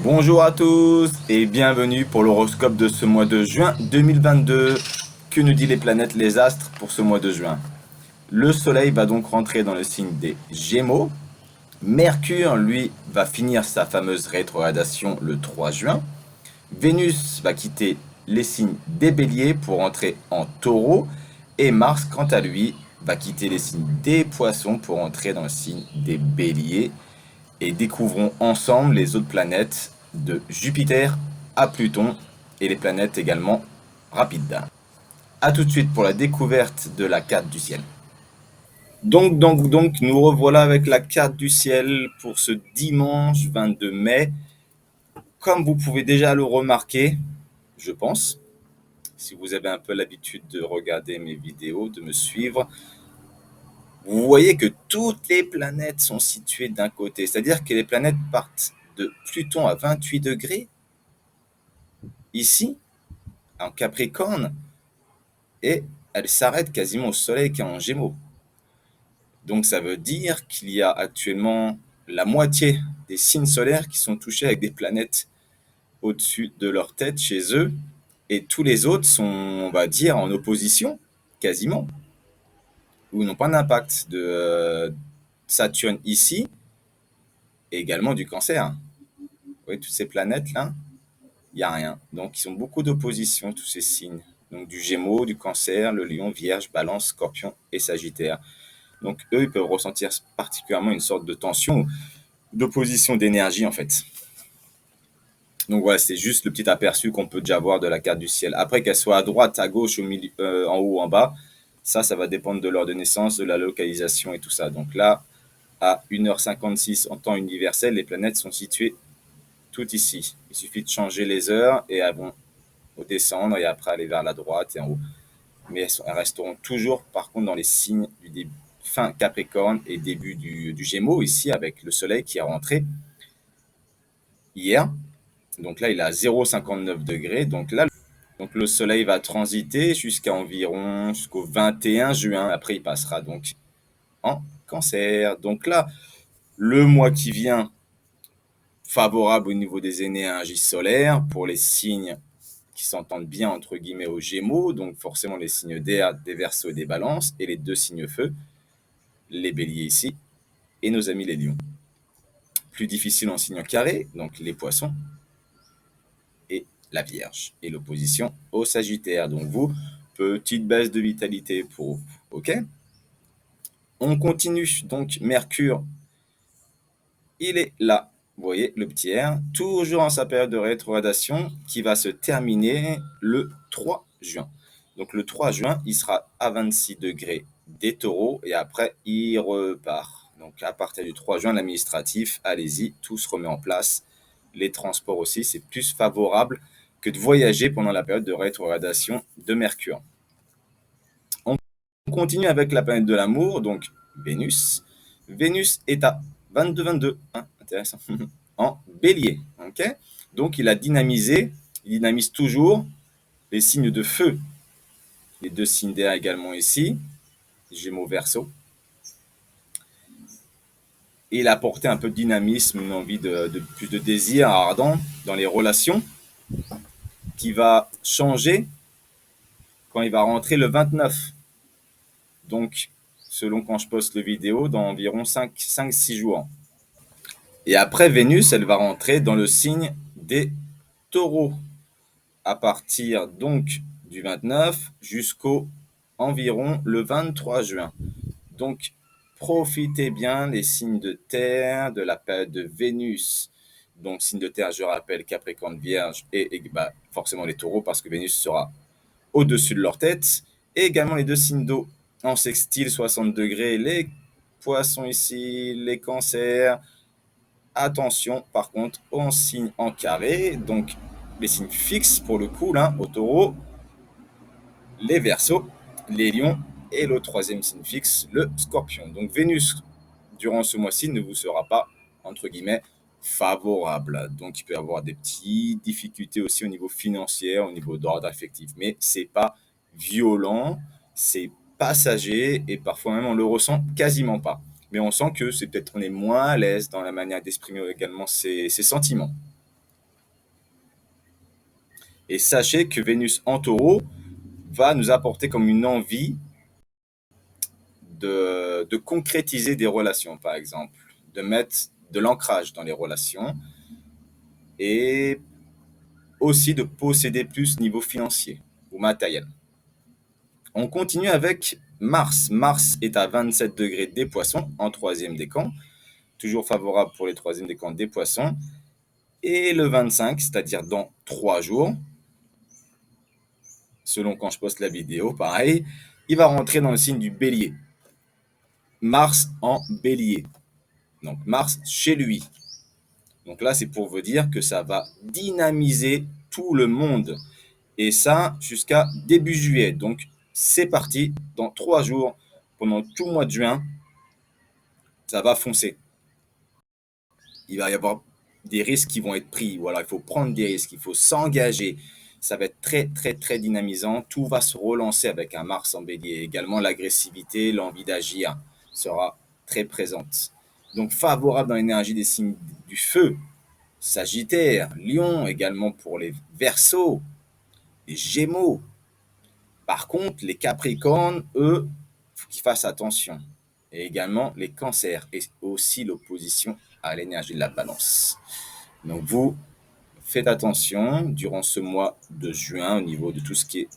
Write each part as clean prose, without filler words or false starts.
Bonjour à tous et bienvenue pour l'horoscope de ce mois de juin 2022. Que nous dit les planètes, les astres pour ce mois de juin? Le soleil va donc rentrer dans le signe des Gémeaux. Mercure, lui, va finir sa fameuse rétrogradation le 3 juin. Vénus va quitter les signes des Béliers pour entrer en Taureau. Et Mars, quant à lui, va quitter les signes des Poissons pour entrer dans le signe des Béliers. Et découvrons ensemble les autres planètes de Jupiter à Pluton et les planètes également rapides. A tout de suite pour la découverte de la carte du ciel. Donc, nous revoilà avec la carte du ciel pour ce dimanche 22 mai. Comme vous pouvez déjà le remarquer, je pense, si vous avez un peu l'habitude de regarder mes vidéos, de me suivre, vous voyez que toutes les planètes sont situées d'un côté. C'est-à-dire que les planètes partent de Pluton à 28 degrés, ici, en Capricorne, et elles s'arrêtent quasiment au Soleil qui est en Gémeaux. Donc ça veut dire qu'il y a actuellement la moitié des signes solaires qui sont touchés avec des planètes au-dessus de leur tête chez eux, et tous les autres sont, on va dire, en opposition, quasiment, ou n'ont pas d'impact de Saturne ici, et également du Cancer. Vous voyez, toutes ces planètes-là, il n'y a rien. Donc, ils ont beaucoup d'opposition, tous ces signes. Donc, du Gémeaux, du Cancer, le Lion, Vierge, Balance, Scorpion et Sagittaire. Donc, eux, ils peuvent ressentir particulièrement une sorte de tension, d'opposition d'énergie, en fait. Donc, voilà, c'est juste le petit aperçu qu'on peut déjà voir de la carte du ciel. Après, qu'elle soit à droite, à gauche, au milieu, en haut ou en bas, ça va dépendre de l'heure de naissance, de la localisation et tout ça. Donc là, à 1h56 en temps universel, les planètes sont situées tout ici. Il suffit de changer les heures et elles vont descendre et après aller vers la droite et en haut. Mais elles resteront toujours, par contre, dans les signes du début, fin Capricorne et début du Gémeaux, ici, avec le Soleil qui est rentré hier. Donc là, il est à 0,59 degrés. Donc là, le Soleil va transiter jusqu'au 21 juin. Après, il passera donc en Cancer. Donc là, le mois qui vient, favorable au niveau des énergies solaires pour les signes qui s'entendent bien entre guillemets aux Gémeaux, donc forcément les signes d'air, des Verseaux et des Balances, et les deux signes feu, les Béliers ici, et nos amis les Lions. Plus difficile en signe carré, donc les Poissons et la Vierge, et l'opposition au Sagittaire. Donc vous, petite baisse de vitalité pour vous, ok? On continue, donc Mercure, il est là. Vous voyez le petit R, toujours en sa période de rétrogradation qui va se terminer le 3 juin. Donc le 3 juin, il sera à 26 degrés des taureaux et après, il repart. Donc à partir du 3 juin, l'administratif, allez-y, tout se remet en place. Les transports aussi, c'est plus favorable que de voyager pendant la période de rétrogradation de Mercure. On continue avec la planète de l'amour, donc Vénus. Vénus est à 22-22, hein, intéressant, en bélier. Okay, donc il dynamise toujours les signes de feu, les deux signes d'air également ici, Gémeaux, Verseau. Et il a apporté un peu de dynamisme, une envie de plus de désir ardent dans les relations, qui va changer quand il va rentrer le 29. Donc, selon quand je poste le vidéo, dans environ 5-6 jours. Et après, Vénus, elle va rentrer dans le signe des taureaux, à partir donc du 29 jusqu'au environ le 23 juin. Donc, profitez bien les signes de terre, de la période de Vénus. Donc, signes de terre, je rappelle, Capricorne, Vierge et forcément les taureaux, parce que Vénus sera au-dessus de leur tête. Et également les deux signes d'eau en sextile, 60 degrés, les poissons ici, les cancers. Attention, par contre, aux signes en carré, donc les signes fixes pour le coup, là, au taureau, les verseaux, les lions, et le troisième signe fixe, le scorpion. Donc Vénus, durant ce mois-ci, ne vous sera pas, entre guillemets, favorable. Donc il peut y avoir des petites difficultés aussi au niveau financier, au niveau d'ordre affectif, mais c'est pas violent, c'est passager, et parfois même on le ressent quasiment pas. Mais on sent que c'est peut-être on est moins à l'aise dans la manière d'exprimer également ses sentiments. Et sachez que Vénus en taureau va nous apporter comme une envie de concrétiser des relations, par exemple, de mettre de l'ancrage dans les relations et aussi de posséder plus niveau financier ou matériel. On continue avec Mars. Mars est à 27 degrés des poissons en troisième décan, toujours favorable pour les troisièmes décans des poissons. Et le 25, c'est-à-dire dans 3 jours, selon quand je poste la vidéo, pareil, il va rentrer dans le signe du bélier. Mars en bélier. Donc Mars chez lui. Donc là, c'est pour vous dire que ça va dynamiser tout le monde. Et ça, jusqu'à début juillet. Donc c'est parti, dans 3 jours, pendant tout le mois de juin, ça va foncer. Il va y avoir des risques qui vont être pris. Voilà, il faut prendre des risques, il faut s'engager. Ça va être très, très, très dynamisant. Tout va se relancer avec un Mars en bélier. Également, l'agressivité, l'envie d'agir sera très présente. Donc, favorable dans l'énergie des signes du feu, Sagittaire, Lion, également pour les Verseaux, les Gémeaux. Par contre, les Capricornes, eux, il faut qu'ils fassent attention. Et également les Cancers et aussi l'opposition à l'énergie de la Balance. Donc vous, faites attention durant ce mois de juin au niveau de tout ce qui est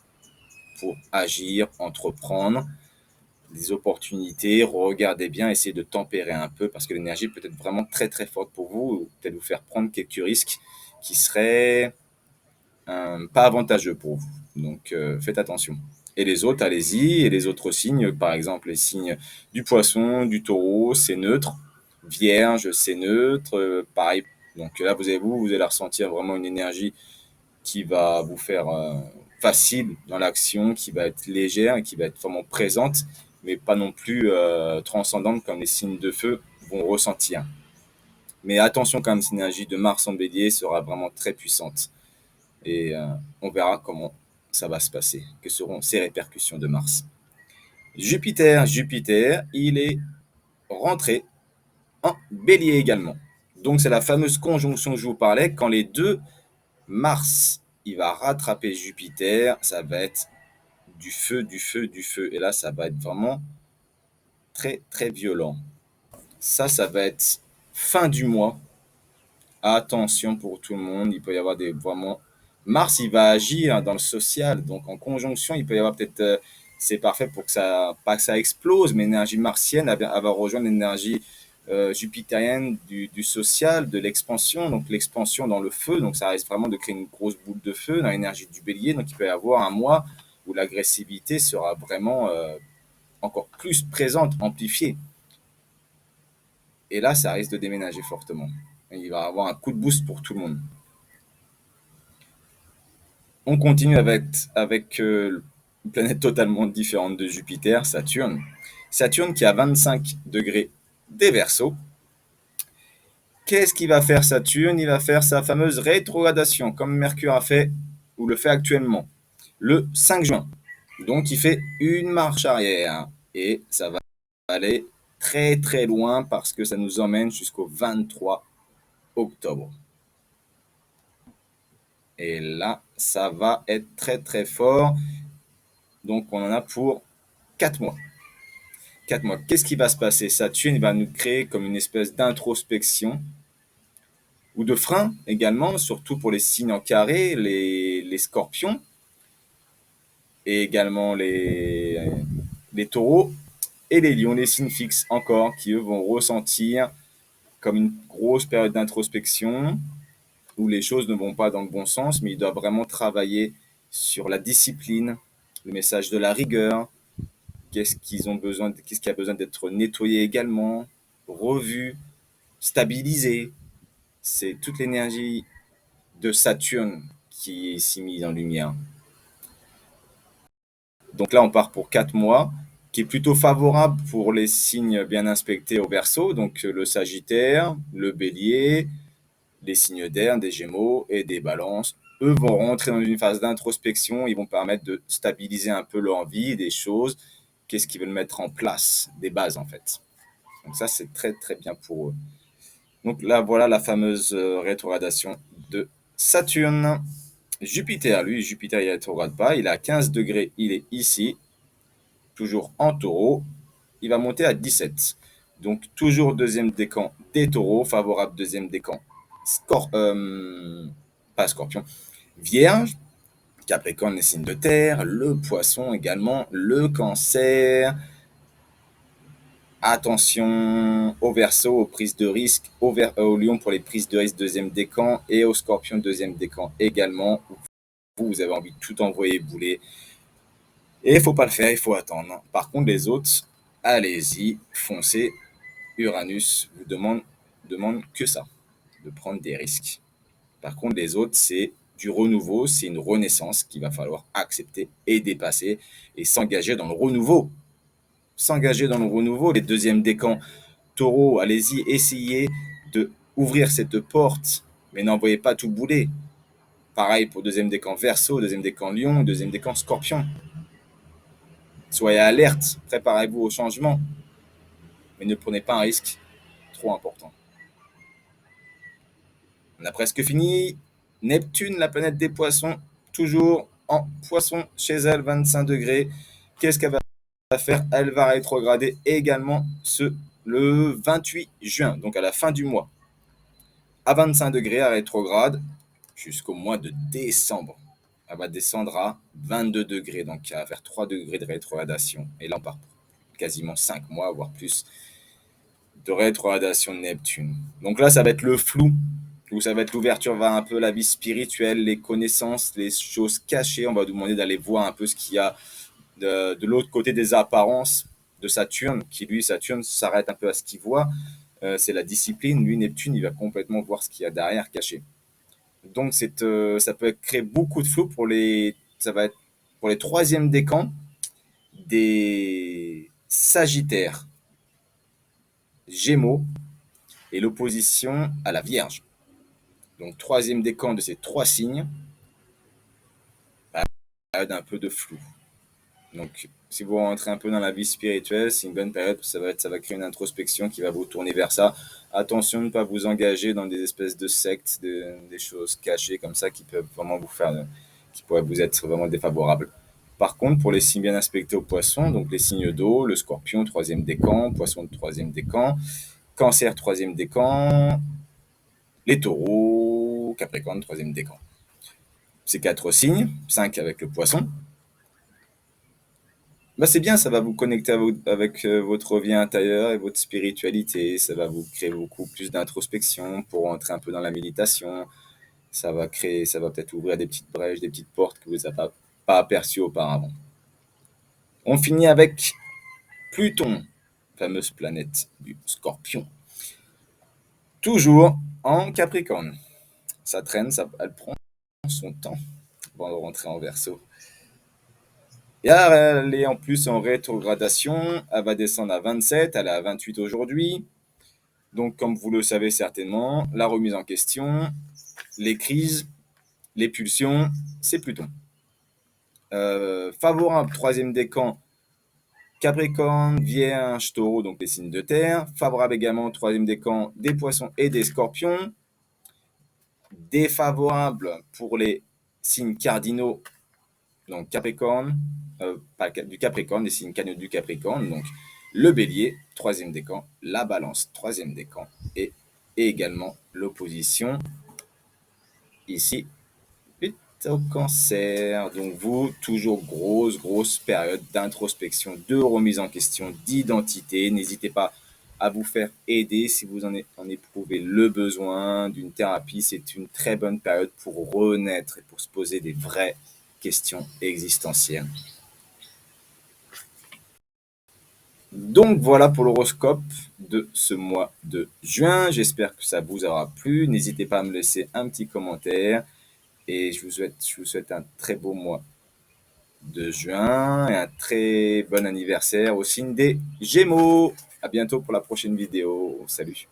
pour agir, entreprendre, des opportunités, regardez bien, essayez de tempérer un peu parce que l'énergie peut être vraiment très très forte pour vous, ou peut-être vous faire prendre quelques risques qui seraient pas avantageux pour vous. Donc faites attention. Et les autres, allez-y. Et les autres signes, par exemple les signes du poisson, du taureau, c'est neutre. Vierge, c'est neutre. Pareil. Donc là, vous allez ressentir vraiment une énergie qui va vous faire facile dans l'action, qui va être légère et qui va être vraiment présente, mais pas non plus transcendante comme les signes de feu vont ressentir. Mais attention quand même, cette énergie de Mars en bélier sera vraiment très puissante. Et on verra comment ça va se passer, que seront ces répercussions de Mars. Jupiter, il est rentré en bélier également. Donc c'est la fameuse conjonction que je vous parlais, quand les deux, Mars, il va rattraper Jupiter, ça va être du feu, du feu, du feu. Et là, ça va être vraiment très, très violent. Ça va être fin du mois. Attention pour tout le monde, il peut y avoir des vraiment. Mars, il va agir dans le social, donc en conjonction, il peut y avoir peut-être. C'est parfait pour que ça, pas que ça explose, mais l'énergie martienne, elle va rejoindre l'énergie jupitérienne du social, de l'expansion, donc l'expansion dans le feu, donc ça risque vraiment de créer une grosse boule de feu dans l'énergie du bélier, donc il peut y avoir un mois où l'agressivité sera vraiment encore plus présente, amplifiée. Et là, ça risque de déménager fortement. Il va y avoir un coup de boost pour tout le monde. On continue avec une planète totalement différente de Jupiter, Saturne. Saturne qui a 25 degrés des Verseaux. Qu'est-ce qu'il va faire Saturne? Il va faire sa fameuse rétrogradation, comme Mercure a fait, ou le fait actuellement, le 5 juin. Donc il fait une marche arrière. Et ça va aller très très loin parce que ça nous emmène jusqu'au 23 octobre. Et là, ça va être très très fort. Donc on en a pour 4 mois. 4 mois. Qu'est-ce qui va se passer? Saturne va nous créer comme une espèce d'introspection ou de frein également, surtout pour les signes en carré, les scorpions et également les taureaux et les lions, les signes fixes encore, qui eux vont ressentir comme une grosse période d'introspection où les choses ne vont pas dans le bon sens, mais ils doivent vraiment travailler sur la discipline, le message de la rigueur, qu'est-ce qu'ils ont besoin, qu'est-ce qui a besoin d'être nettoyé également, revu, stabilisé. C'est toute l'énergie de Saturne qui est ici mise en lumière. Donc là, on part pour 4 mois, qui est plutôt favorable pour les signes bien inspectés au Verseau, donc le Sagittaire, le Bélier, les signes d'air, des Gémeaux et des Balances. Eux vont rentrer dans une phase d'introspection, ils vont permettre de stabiliser un peu leur vie, des choses, qu'est-ce qu'ils veulent mettre en place, des bases en fait. Donc ça, c'est très très bien pour eux. Donc là, voilà la fameuse rétrogradation de Saturne. Jupiter, lui, Jupiter, il ne rétrograde pas. Il est à 15 degrés, il est ici, toujours en taureau. Il va monter à 17. Donc, toujours deuxième décan des taureaux, favorable deuxième décan. Pas scorpion. Vierge, Capricorne, les signes de terre, le poisson également, le cancer. Attention au Verseau, aux prises de risque, au Lion pour les prises de risque deuxième décan et au Scorpion deuxième décan également. Vous avez envie de tout envoyer bouler. Et il ne faut pas le faire, il faut attendre. Par contre, les autres, allez-y, foncez. Uranus vous demande que ça, de prendre des risques. Par contre, les autres, c'est du renouveau, c'est une renaissance qu'il va falloir accepter et dépasser et s'engager dans le renouveau. S'engager dans le renouveau, les deuxièmes décans Taureau, allez-y, essayez de ouvrir cette porte, mais n'envoyez pas tout bouler. Pareil pour deuxième décan Verseau, deuxième décan Lion, deuxième décan Scorpion. Soyez alerte, préparez-vous au changement, mais ne prenez pas un risque trop important. On a presque fini. Neptune, la planète des poissons, toujours en poisson chez elle, 25 degrés. Qu'est-ce qu'elle va faire? Elle va rétrograder également le 28 juin, donc à la fin du mois. À 25 degrés à rétrograde jusqu'au mois de décembre. Elle va descendre à 22 degrés, donc elle va faire 3 degrés de rétrogradation. Et là, on part quasiment 5 mois, voire plus, de rétrogradation de Neptune. Donc là, ça va être le flou, où ça va être l'ouverture vers un peu la vie spirituelle, les connaissances, les choses cachées. On va nous demander d'aller voir un peu ce qu'il y a de l'autre côté des apparences de Saturne, qui lui, Saturne, s'arrête un peu à ce qu'il voit. C'est la discipline. Lui, Neptune, il va complètement voir ce qu'il y a derrière caché. Donc, ça peut créer beaucoup de flou ça va être pour les troisièmes décans des Sagittaires, Gémeaux et l'opposition à la Vierge. Donc, troisième décan de ces trois signes, période un peu de flou. Donc, si vous rentrez un peu dans la vie spirituelle, c'est une bonne période, ça va créer une introspection qui va vous tourner vers ça. Attention de ne pas vous engager dans des espèces de sectes, des choses cachées comme ça qui peuvent vraiment qui pourraient vous être vraiment défavorables. Par contre, pour les signes bien aspectés aux poissons, donc les signes d'eau, le scorpion, troisième décan, poisson de troisième décan, cancer, troisième décan, les taureaux, capricorne, troisième décan. Ces quatre signes, 5 avec le poisson, bah c'est bien, ça va vous connecter avec votre vie intérieure et votre spiritualité. Ça va vous créer beaucoup plus d'introspection pour entrer un peu dans la méditation. Ça va peut-être ouvrir des petites brèches, des petites portes que vous n'avez pas aperçues auparavant. On finit avec Pluton, fameuse planète du Scorpion. Toujours en Capricorne. Ça traîne, elle prend son temps avant de rentrer en Verseau. Et elle est en plus en rétrogradation, elle va descendre à 27, elle est à 28 aujourd'hui. Donc, comme vous le savez certainement, la remise en question, les crises, les pulsions, c'est Pluton. Favorable, troisième décan, Capricorne, Vierge, Taureau, donc les signes de terre. Favorable également, troisième décan, des poissons et des scorpions. Défavorable pour les signes cardinaux, donc Capricorne, du Capricorne, des signes cardinaux du Capricorne, donc le bélier, troisième décan, la balance, troisième décan, et également l'opposition, ici, au cancer. Donc vous, toujours grosse période d'introspection, de remise en question, d'identité. N'hésitez pas à vous faire aider si vous en éprouvez le besoin d'une thérapie. C'est une très bonne période pour renaître et pour se poser des vraies questions existentielles. Donc voilà pour l'horoscope de ce mois de juin. J'espère que ça vous aura plu. N'hésitez pas à me laisser un petit commentaire. Et je vous souhaite un très beau mois de juin et un très bon anniversaire au signe des Gémeaux. À bientôt pour la prochaine vidéo. Salut.